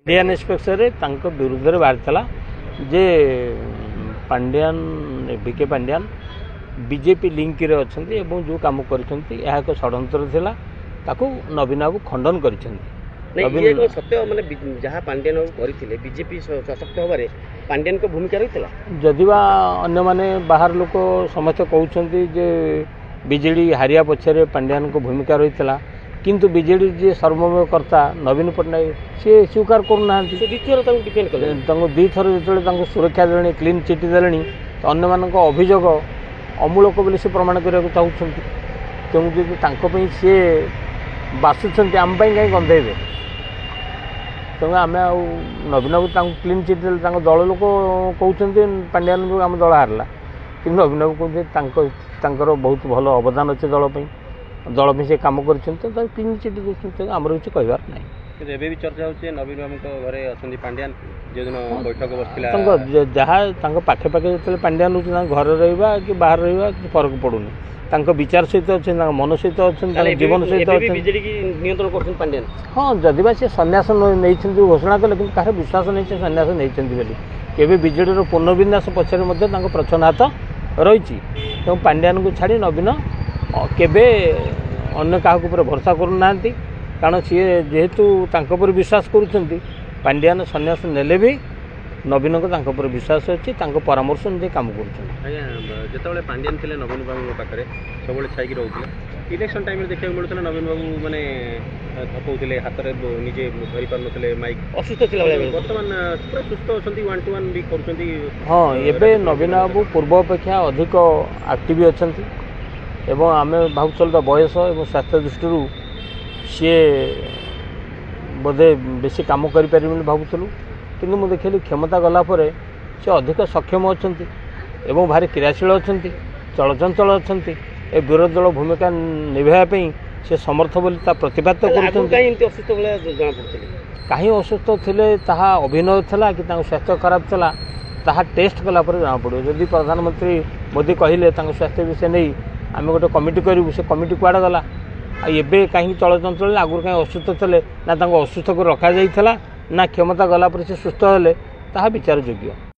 Indian express विरुद्ध में बाहरी जे Pandian BK Pandian BJP link रे अच्छे जो कम कर षड्यंत्र थिला ताकू नवीन बाबू खंडन कर सत्य माने जहाँ पांड्यान करते बीजेपी सशक्त होबारे पांड्यान को भूमिका रही जदिवा अन्य माने बाहर लोक समस्त कहते जे बीजेडी हारिया पछरे पांड्यान को भूमिका रही किंतु बीजेडी जी सर्वमय कर्ता नवीन पट्टनायक सी स्वीकार करना डिपेंड कले दी थर जो सुरक्षा दे क्लीन चिट दे तो अन्य मान अभियोग अमूलक बोली से प्रमाण करने चाहते तेणु सी बासुंट आम कहीं गंधेबे तेणु आम नवीन बाबू क्लीन चिट दे दल लोक कहते पांड्यान जो आम दल हारला कि नवीन बाबू कहते बहुत भल अवदान अच्छे दल से कम कर क्लीन चिट देखते आमर किसी कहबार ना भी चर्चा होती नवीन बाबू घरे अच्छा पांड्यान जो दिन बैठक बसला जहाँ पाखे पाखे जो पांड्यान हो घर रहा कि बाहर रहा कि फरक पड़ूनी विचार सहित अच्छे मन सहित अच्छे जीवन सहित नियंत्रण कर पांड्यान हाँ जदिबा सी सन्यास नहीं घोषणा कले कि कह विश्वास नहीं से सन्यास नहीं केवे बीजेडी पुनर्विन्यास पछरे प्रच्छन्न हाथ रही तेणु पांड्यान को छाड़ी नवीन केबे अन्य क्या भरोसा करूना कारण सी जेहेतु पर विश्वास करुँच पांड्यान सन्यास नेले भी नवीन को विश्वास अच्छी परामर्श अनुसार कम कर पांड्यान थे नवीन बाबू पाखे सब छाई रोते इलेक्शन टाइम देखा मिलूला नवीन बाबू मैंने थपौले हाथ में निजे धरी पार ना माइक असुस्थ थी बर्तमान पूरा सुस्थ अच्छा 1-to-1 भी कर हाँ एवं नवीन बाबू पूर्व अपेक्षा अधिक एक्टिव अच्छा एवं आम भावुल बयस और स्वास्थ्य दृष्टि सी बोधे बेसी कम कर भावुलु कि मुझे देखिए क्षमता गलापर सी अधिक सक्षम अच्छा एवं भारी क्रियाशील अच्छा चलचंचल अच्छा ए विरोधी दल भूमिका निभाई से समर्थ बोली प्रतिपादित कहीं असुस्थ थे अभिनय था कि स्वास्थ्य खराब था ताहा टेस्ट कलापर जना पड़ो जदि प्रधानमंत्री मोदी कहले स्वास्थ्य विषय नहीं आम गोटे कमिटी करूँ से कमिटी कुआड़े गला एबे कहीं चलचंचल आगुरी कहीं असुस्थ थे ना असुस्थ को रखा जाइला ना क्षमता गलापर से सुस्थ हेले ताहा विचार योग्य।